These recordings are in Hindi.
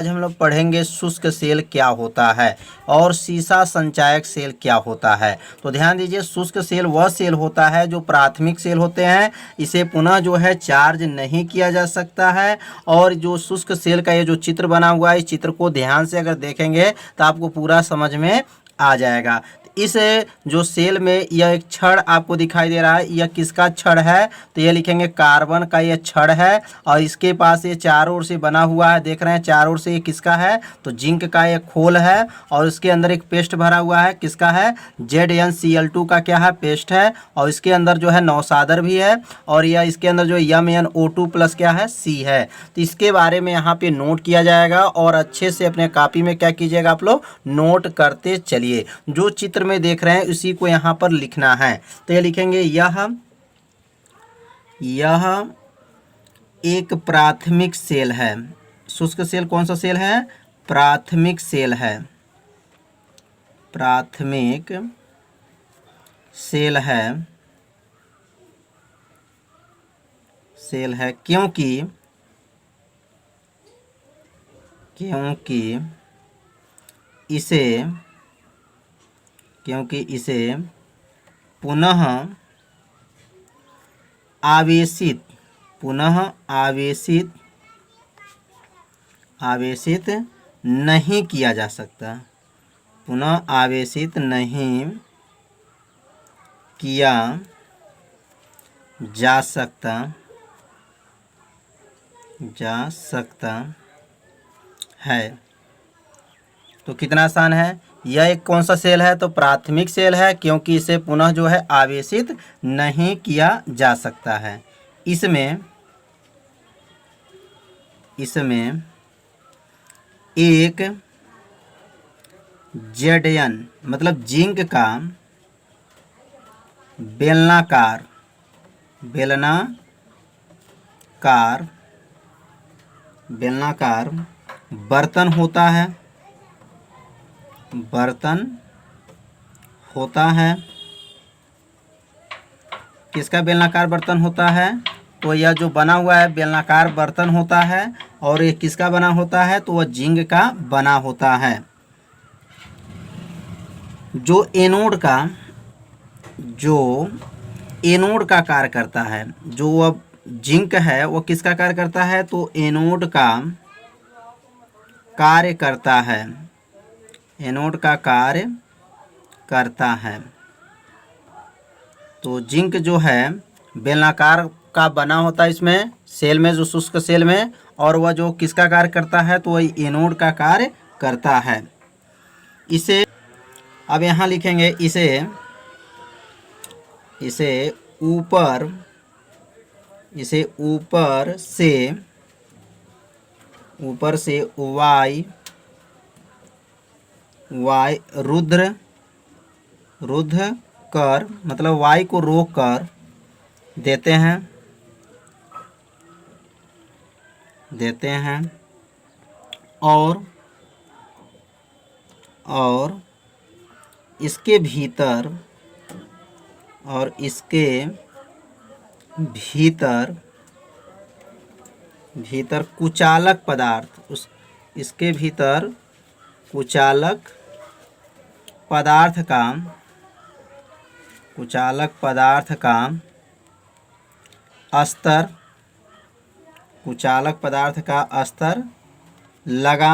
आज हम लोग पढ़ेंगे शुष्क सेल क्या होता है और सीसा संचायक सेल क्या होता है। तो ध्यान दीजिए, शुष्क सेल वह सेल होता है जो प्राथमिक सेल होते हैं, इसे पुनः जो है चार्ज नहीं किया जा सकता है। और जो शुष्क सेल का ये जो चित्र बना हुआ है, इस चित्र को ध्यान से अगर देखेंगे तो आपको पूरा समझ में आ जाएगा। इस जो सेल में यह एक छड़ आपको दिखाई दे रहा है, यह किसका छड़ है? तो ये लिखेंगे कार्बन का यह छड़ है। और इसके पास ये चारों ओर से बना हुआ है, देख रहे हैं चारों ओर से, ये किसका है? तो जिंक का ये खोल है। और इसके अंदर एक पेस्ट भरा हुआ है, किसका है? ZnCl2 का क्या है? पेस्ट है। और इसके अंदर जो है नौसादर भी है। और यह इसके अंदर जो MnO2 प्लस क्या है? C है। तो इसके बारे में यहाँ पे नोट किया जाएगा और अच्छे से अपने कॉपी में क्या कीजिएगा, आप लोग नोट करते चलिए। जो चित्र में देख रहे हैं उसी को यहाँ पर लिखना है। तो ये लिखेंगे यह एक प्राथमिक सेल है। शुष्क सेल कौन सा सेल है? प्राथमिक सेल है। प्राथमिक सेल है क्योंकि इसे पुनः आवेशित नहीं किया जा सकता। पुनः आवेशित नहीं किया जा सकता है। तो कितना आसान है। यह एक कौन सा सेल है? तो प्राथमिक सेल है, क्योंकि इसे पुनः जो है आवेशित नहीं किया जा सकता है। इसमें एक Zn मतलब जिंक का बेलनाकार बर्तन होता है। किसका बेलनाकार बर्तन होता है? तो यह जो बना हुआ है बेलनाकार बर्तन होता है। और ये किसका बना होता है? तो वह जिंक का बना होता है। जो एनोड का कार्य करता है, जो वह जिंक है वो किसका कार्य करता है? तो एनोड का कार्य करता है। तो जिंक जो है बेलनाकार का बना होता है इसमें सेल में, जो शुष्क सेल में। और वह जो किसका कार्य करता है? तो वह एनोड का कार्य करता है। इसे अब यहाँ लिखेंगे, इसे ऊपर से वाय रुद्ध कर, मतलब वाय को रोक कर देते हैं। और इसके भीतर कुचालक पदार्थ, इसके भीतर कुचालक पदार्थ का स्तर लगा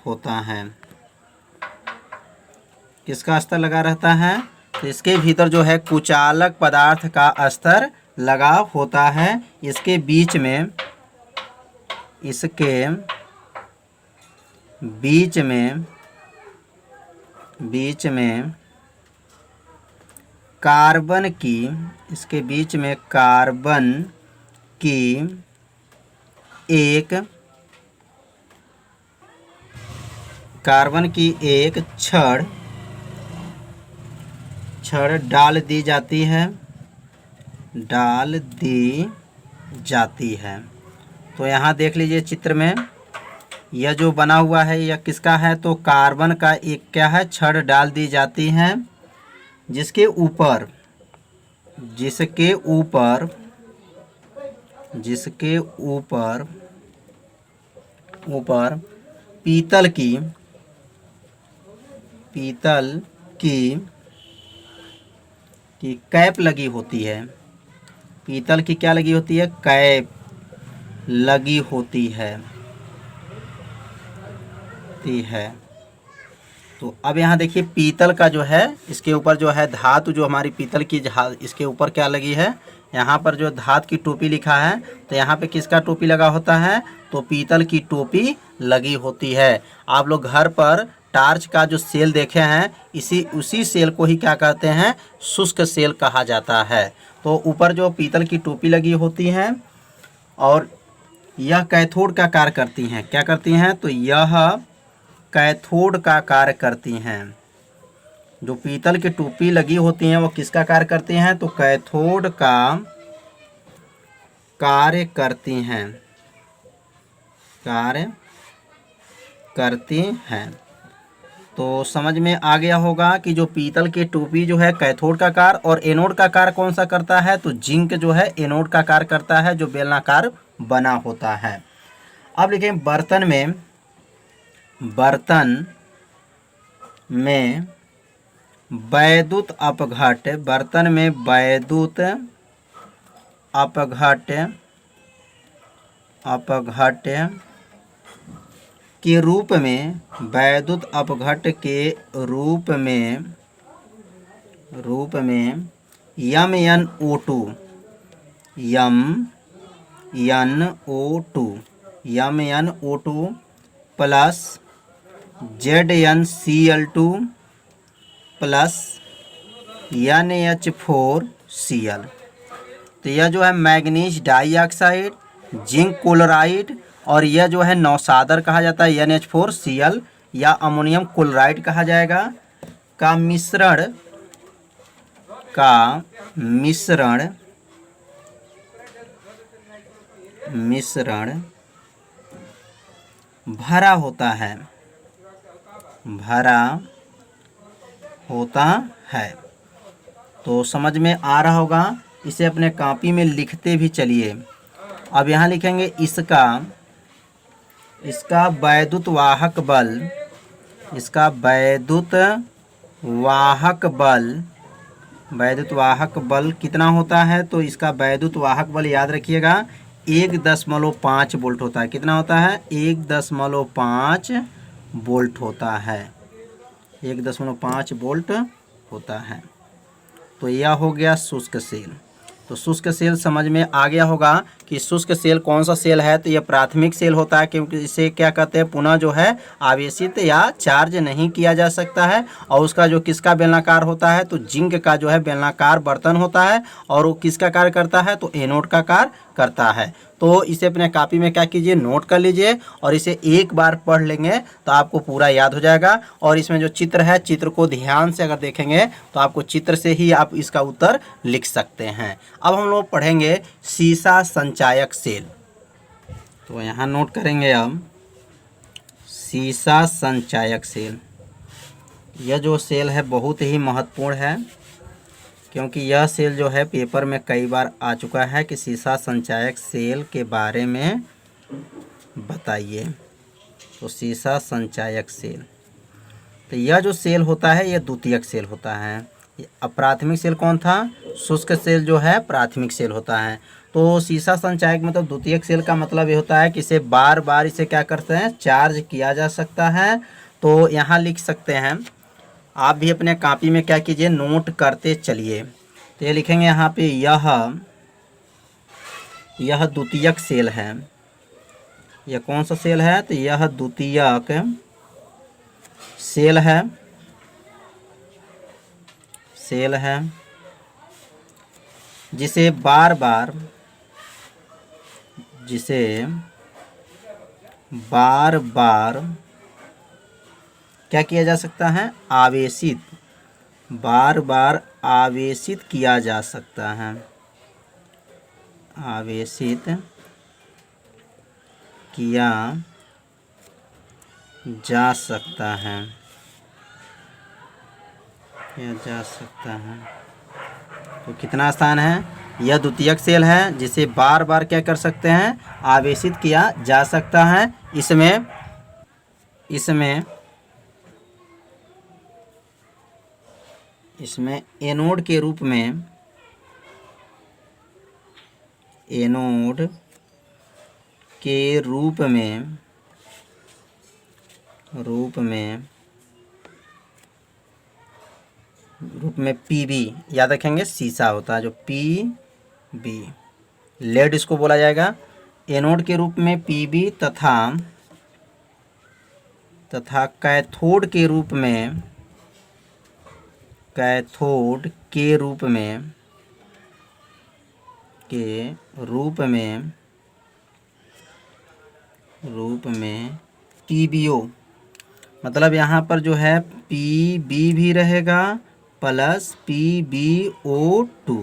होता है। किसका स्तर लगा रहता है? तो इसके भीतर जो है कुचालक पदार्थ का स्तर लगा होता है। इसके बीच में कार्बन की एक छड़ डाल दी जाती है। तो यहाँ देख लीजिए चित्र में, यह जो बना हुआ है यह किसका है? तो कार्बन का एक क्या है? छड़ डाल दी जाती है, जिसके ऊपर जिसके ऊपर ऊपर पीतल की कैप लगी होती है। पीतल की क्या लगी होती है? कैप लगी होती है। तो अब यहाँ देखिए पीतल का जो है इसके ऊपर जो है धातु, जो हमारी पीतल की इसके ऊपर क्या लगी है? यहाँ पर जो धातु की टोपी लिखा है, तो यहाँ पे किसका टोपी लगा होता है? तो पीतल की टोपी लगी होती है। आप लोग घर पर टार्च का जो सेल देखे हैं, उसी सेल को ही क्या कहते हैं? शुष्क सेल कहा जाता है। तो ऊपर जो पीतल की टोपी लगी होती है और यह कैथोड का कार्य करती हैं। क्या करती हैं? तो यह कैथोड का कार्य करती हैं। जो पीतल की टोपी लगी होती हैं वो किसका कार्य करती हैं? तो कैथोड का कार्य करती हैं। तो समझ में आ गया होगा कि जो पीतल की टोपी जो है कैथोड का कार्य, और एनोड का कार्य कौन सा करता है? तो जिंक जो है एनोड का कार्य करता है, जो बेलनाकार बना होता है। अब लिखें बर्तन में वैद्युत अपघट के रूप में, वैद्युत अपघट के रूप में MnO2 plus ZnCl2 plus NH4Cl। तो यह जो है मैग्नीज डाइऑक्साइड, जिंक क्लोराइड, और यह जो है नौसादर कहा जाता है NH4Cl या अमोनियम क्लोराइड कहा जाएगा, का मिश्रण भरा होता है। तो समझ में आ रहा होगा। इसे अपने कॉपी में लिखते भी चलिए। अब यहाँ लिखेंगे इसका वैद्युत वाहक बल कितना होता है? तो इसका वैद्युत वाहक बल याद रखिएगा 1.5 वोल्ट होता है। कितना होता है? 1.5 वोल्ट होता है। 1.5 वोल्ट होता है। तो यह हो गया शुष्क सेल। तो शुष्क सेल समझ में आ गया होगा कि शुष्क सेल कौन सा सेल है? तो यह प्राथमिक सेल होता है, क्योंकि इसे क्या कहते हैं? पुनः जो है आवेशित या चार्ज नहीं किया जा सकता है। और उसका जो किसका बेलनाकार होता है? तो जिंक का जो है बेलनाकार बर्तन होता है। और वो किसका कार्य करता है? तो एनोड का कार्य करता है। तो इसे अपने कॉपी में क्या कीजिए? नोट कर लीजिए, और इसे एक बार पढ़ लेंगे तो आपको पूरा याद हो जाएगा। और इसमें जो चित्र है, चित्र को ध्यान से अगर देखेंगे तो आपको चित्र से ही आप इसका उत्तर लिख सकते हैं। अब हम लोग पढ़ेंगे सीसा संचायक सेल। तो यहाँ नोट करेंगे हम सीसा संचायक सेल। यह जो सेल है बहुत ही महत्वपूर्ण है, क्योंकि यह सेल जो है पेपर में कई बार आ चुका है कि सीसा संचायक सेल के बारे में बताइए। तो सीसा संचायक सेल, तो यह जो सेल होता है यह द्वितीयक सेल होता है। अब प्राथमिक सेल कौन था? शुष्क सेल जो है प्राथमिक सेल होता है। तो सीसा संचायक मतलब द्वितीयक सेल का मतलब ये होता है कि इसे बार बार इसे क्या करते हैं? चार्ज किया जा सकता है। तो यहाँ लिख सकते हैं, आप भी अपने कॉपी में क्या कीजिए? नोट करते चलिए। तो ये लिखेंगे यहाँ पे यह द्वितीयक सेल है। यह कौन सा सेल है? तो यह द्वितीयक सेल है जिसे बार बार क्या किया जा सकता है? बार बार आवेशित किया जा सकता है। आवेशित किया जा सकता है। तो कितना स्थान है? यह द्वितीयक सेल है जिसे बार बार क्या कर सकते हैं, आवेशित किया जा सकता है। इसमें एनोड के रूप में पीबी याद रखेंगे, शीशा होता है जो पीबी, लेड इसको बोला जाएगा। एनोड के रूप में पीबी तथा कैथोड के रूप में टीबीओ, मतलब यहाँ पर जो है पीबी भी रहेगा प्लस PbO2।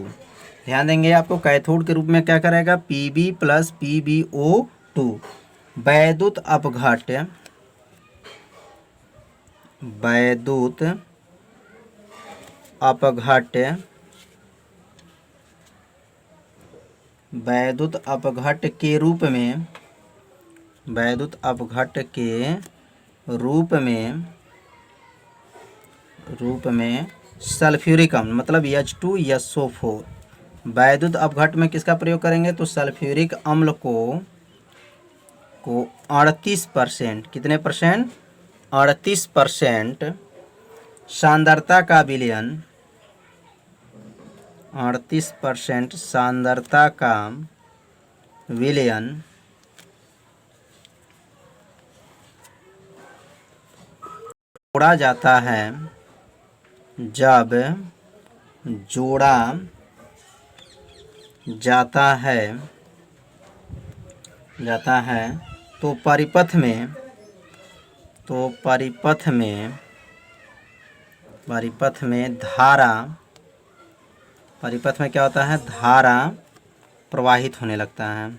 ध्यान देंगे आपको, कैथोड के रूप में क्या करेगा, Pb प्लस PbO2। वैद्युत अपघट्ट के रूप में सल्फ्यूरिक अम्ल, मतलब H2SO4। वैद्युत अपघट्ट में किसका प्रयोग करेंगे, तो सल्फ्यूरिक अम्ल को 38%, कितने परसेंट, 38% सांद्रता का विलयन, 38% सांद्रता का विलयन जोड़ा जाता है जब जोड़ा जाता है तो परिपथ में धारा, परिपथ में क्या होता है, धारा प्रवाहित होने लगता है।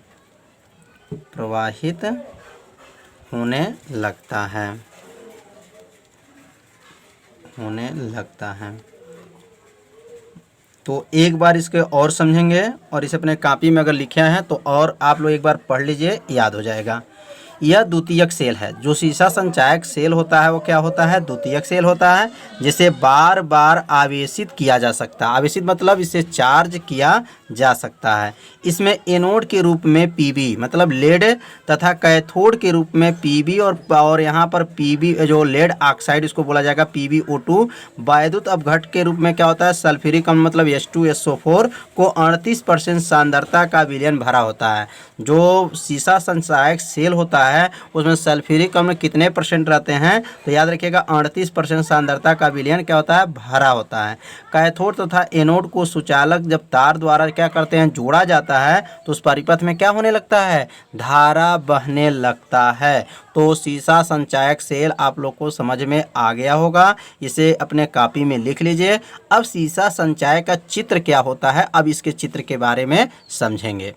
तो एक बार इसके और समझेंगे और इसे अपने कॉपी में अगर लिखे हैं तो और आप लोग एक बार पढ़ लीजिए, याद हो जाएगा। यह द्वितीयक सेल है। जो शीशा संचायक सेल होता है वो क्या होता है, द्वितीयक सेल होता है, जिसे बार बार आवेशित किया जा सकता है। आवेशित मतलब इसे चार्ज किया जा सकता है। इसमें एनोड के रूप में पीबी मतलब लेड तथा कैथोड के रूप में पीबी और यहाँ पर पीबी जो लेड ऑक्साइड इसको बोला जाएगा PbO2। वैद्युत अपघट्ट के रूप में क्या होता है, सल्फ्यूरिक अम्ल मतलब H2SO4 को 38% सांद्रता का विलयन भरा होता है। जो शीशा संचायक सेल होता है उसमें सल्फ्यूरिक अम्ल कितने परसेंट रहते हैं, तो याद रखिएगा 38% सांद्रता का विलयन क्या होता है, भरा होता है। कैथोड तथा एनोड को सुचालक जब तार द्वारा क्या करते हैं, जोड़ा जाता है तो उस परिपथ में क्या होने लगता है, धारा बहने लगता है। तो शीशा संचायक सेल आप लोग को समझ में आ गया होगा, इसे अपने कॉपी में लिख लीजिए। अब शीशा संचायक का चित्र क्या होता है, अब इसके चित्र के बारे में समझेंगे।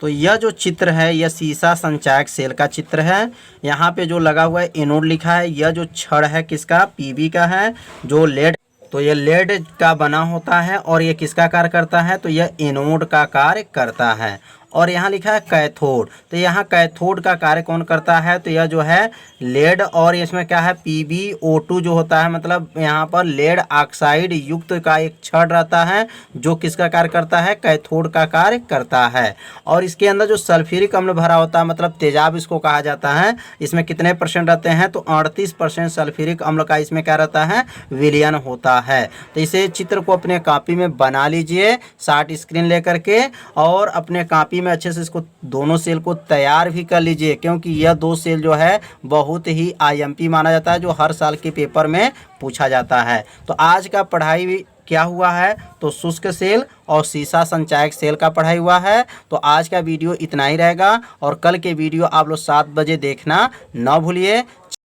तो यह जो चित्र है यह शीशा संचायक सेल का चित्र है। यहाँ पे जो लगा हुआ है एनोड लिखा है, यह जो छड़ है किसका, पीबी का है। जो लेड, तो यह लेड का बना होता है और यह किसका कार्य करता है, तो यह एनोड का कार्य करता है। और यहाँ लिखा है कैथोड, तो यहाँ कैथोड का कार्य कौन करता है, तो यह जो है लेड और इसमें क्या है PbO2 जो होता है, मतलब यहाँ पर लेड ऑक्साइड युक्त का एक छड़ रहता है जो किसका कार्य करता है, कैथोड का कार्य करता है। और इसके अंदर जो सल्फ्यूरिक अम्ल भरा होता है मतलब तेजाब इसको कहा जाता है, इसमें कितने परसेंट रहते हैं, तो 38% सल्फ्यूरिक अम्ल का इसमें क्या रहता है, विलयन होता है। तो इसे चित्र को अपने कॉपी में बना लीजिए शार्ट स्क्रीन लेकर के, और अपने कॉपी में अच्छे से इसको दोनों सेल को तैयार भी कर लीजिए, क्योंकि यह दो सेल जो है बहुत ही IMP माना जाता है, जो हर साल के पेपर में पूछा जाता है। तो आज का पढ़ाई क्या हुआ है, तो शुष्क सेल और शीशा संचायक सेल का पढ़ाई हुआ है। तो आज का वीडियो इतना ही रहेगा और कल के वीडियो आप लोग 7 बजे देखना न भूलिए।